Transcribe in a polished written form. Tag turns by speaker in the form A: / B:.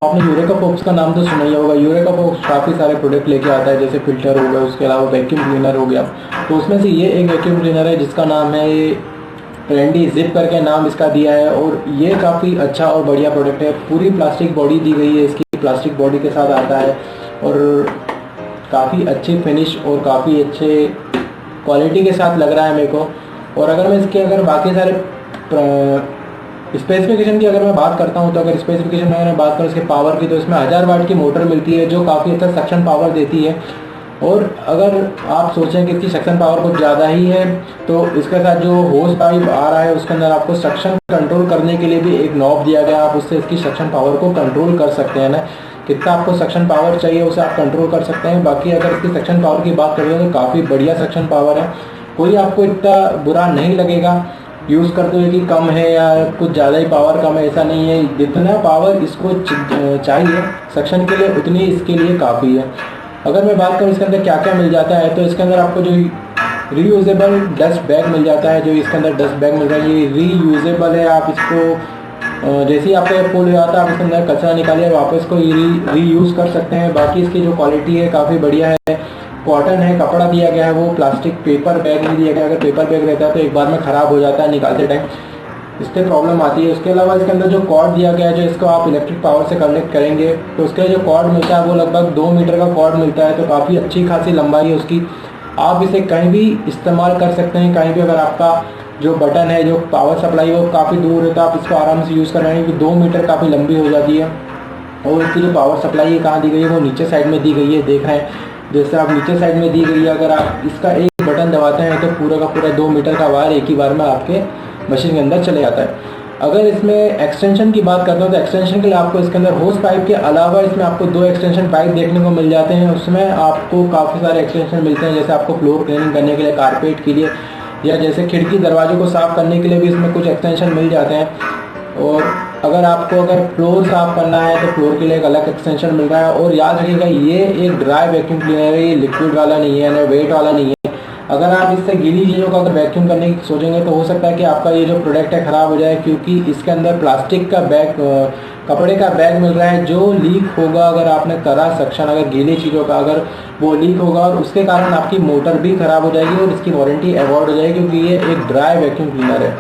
A: आपने eureka Forbes का नाम तो सुना ही होगा। यूरेका फोर्ब्स काफ़ी सारे प्रोडक्ट लेके आता है, जैसे फिल्टर हो गया, उसके अलावा वैक्यूम क्लीनर हो गया। तो उसमें से ये एक वैक्यूम क्लीनर है जिसका नाम है ट्रेंडी जिप करके नाम इसका दिया है, और ये काफ़ी अच्छा और बढ़िया प्रोडक्ट है। पूरी प्लास्टिक बॉडी दी गई है, इसकी प्लास्टिक बॉडी के साथ आता है और काफ़ी अच्छी फिनिश और काफ़ी अच्छे क्वालिटी के साथ लग रहा है मेरे को। और अगर मैं इसके बाकी सारे स्पेसिफिकेशन की अगर मैं बात करता हूँ, तो अगर स्पेसिफिकेशन में मैं बात करूँ इसके पावर की, तो इसमें 1000 वाट की मोटर मिलती है जो काफ़ी अच्छा सक्शन पावर देती है। और अगर आप सोचें कि इसकी सक्शन पावर कुछ ज़्यादा ही है, तो इसके साथ जो होस पाइप आ रहा है उसके अंदर आपको सक्शन कंट्रोल करने के लिए भी एक नॉब दिया गया है। आप उससे इसकी सक्शन पावर को कंट्रोल कर सकते हैं ना, कितना आपको सक्शन पावर चाहिए उसे आप कंट्रोल कर सकते हैं। बाकी अगर इसकी सक्शन पावर की बात करें तो काफ़ी बढ़िया सक्शन पावर है, कोई आपको इतना बुरा नहीं लगेगा यूज़ करते हुए कि कम है या कुछ ज़्यादा ही पावर कम है, ऐसा नहीं है। जितना पावर इसको चाहिए सक्शन के लिए उतनी इसके लिए काफ़ी है। अगर मैं बात करूँ इसके अंदर क्या क्या मिल जाता है, तो इसके अंदर आपको जो रीयूजेबल डस्ट बैग मिल जाता है। जो इसके अंदर डस्ट बैग मिल रहा है ये रीयूजेबल है। आप इसको जैसे ही आपका फुल हो जाता है आप इसके अंदर कचरा निकालिए वापस इसको रीयूज़ कर सकते हैं। बाकी इसकी जो क्वालिटी है काफ़ी बढ़िया है, कॉटन है, कपड़ा दिया गया है, वो प्लास्टिक पेपर बैग नहीं दिया गया। अगर पेपर बैग रहता है तो एक बार में ख़राब हो जाता है निकालते टाइम, इससे प्रॉब्लम आती है। उसके अलावा इसके अंदर जो कॉर्ड दिया गया है, जो इसको आप इलेक्ट्रिक पावर से कनेक्ट करेंगे तो उसके जो कॉर्ड मिलता है वो लगभग 2 मीटर का कॉर्ड मिलता है, तो काफ़ी अच्छी खासी लंबाई है उसकी। आप इसे कहीं भी इस्तेमाल कर सकते हैं, कहीं भी। अगर आपका जो बटन है, जो पावर सप्लाई है वो काफ़ी दूर है तो आप इसको आराम से यूज़ कर रहे हैं, क्योंकि 2 मीटर काफ़ी लंबी हो जाती है। और इसकी जो पावर सप्लाई है कहाँ दी गई है, वो नीचे साइड में दी गई है, देख रहे हैं जैसे आप नीचे साइड में दी गई है। अगर आप इसका एक बटन दबाते हैं तो पूरा का पूरा 2 मीटर का वायर एक ही बार में आपके मशीन के अंदर चले जाता है। अगर इसमें एक्सटेंशन की बात करता हूँ तो एक्सटेंशन के लिए आपको इसके अंदर होस पाइप के अलावा इसमें आपको 2 एक्सटेंशन पाइप देखने को मिल जाते हैं। उसमें आपको काफ़ी सारे एक्सटेंशन मिलते हैं, जैसे आपको फ्लोर क्लीनिंग करने के लिए, कारपेट के लिए, या जैसे खिड़की दरवाजों को साफ़ करने के लिए भी इसमें कुछ एक्सटेंशन मिल जाते हैं। और अगर फ्लोर साफ़ करना है तो फ्लोर के लिए एक अलग एक्सटेंशन मिल रहा है। और याद रखिएगा ये एक ड्राई वैक्यूम क्लीनर है, ये लिक्विड वाला नहीं है, ना वेट वाला नहीं है। अगर आप इससे गीली चीज़ों का अगर वैक्यूम करने की सोचेंगे तो हो सकता है कि आपका ये जो प्रोडक्ट है ख़राब हो जाए, क्योंकि इसके अंदर प्लास्टिक का बैग, कपड़े का बैग मिल रहा है जो लीक होगा अगर आपने करा सक्शन, अगर गीली चीज़ों का अगर वो लीक होगा और उसके कारण आपकी मोटर भी ख़राब हो जाएगी और इसकी वारंटी अवॉइड हो जाएगी, क्योंकि ये एक ड्राई वैक्यूम क्लीनर है।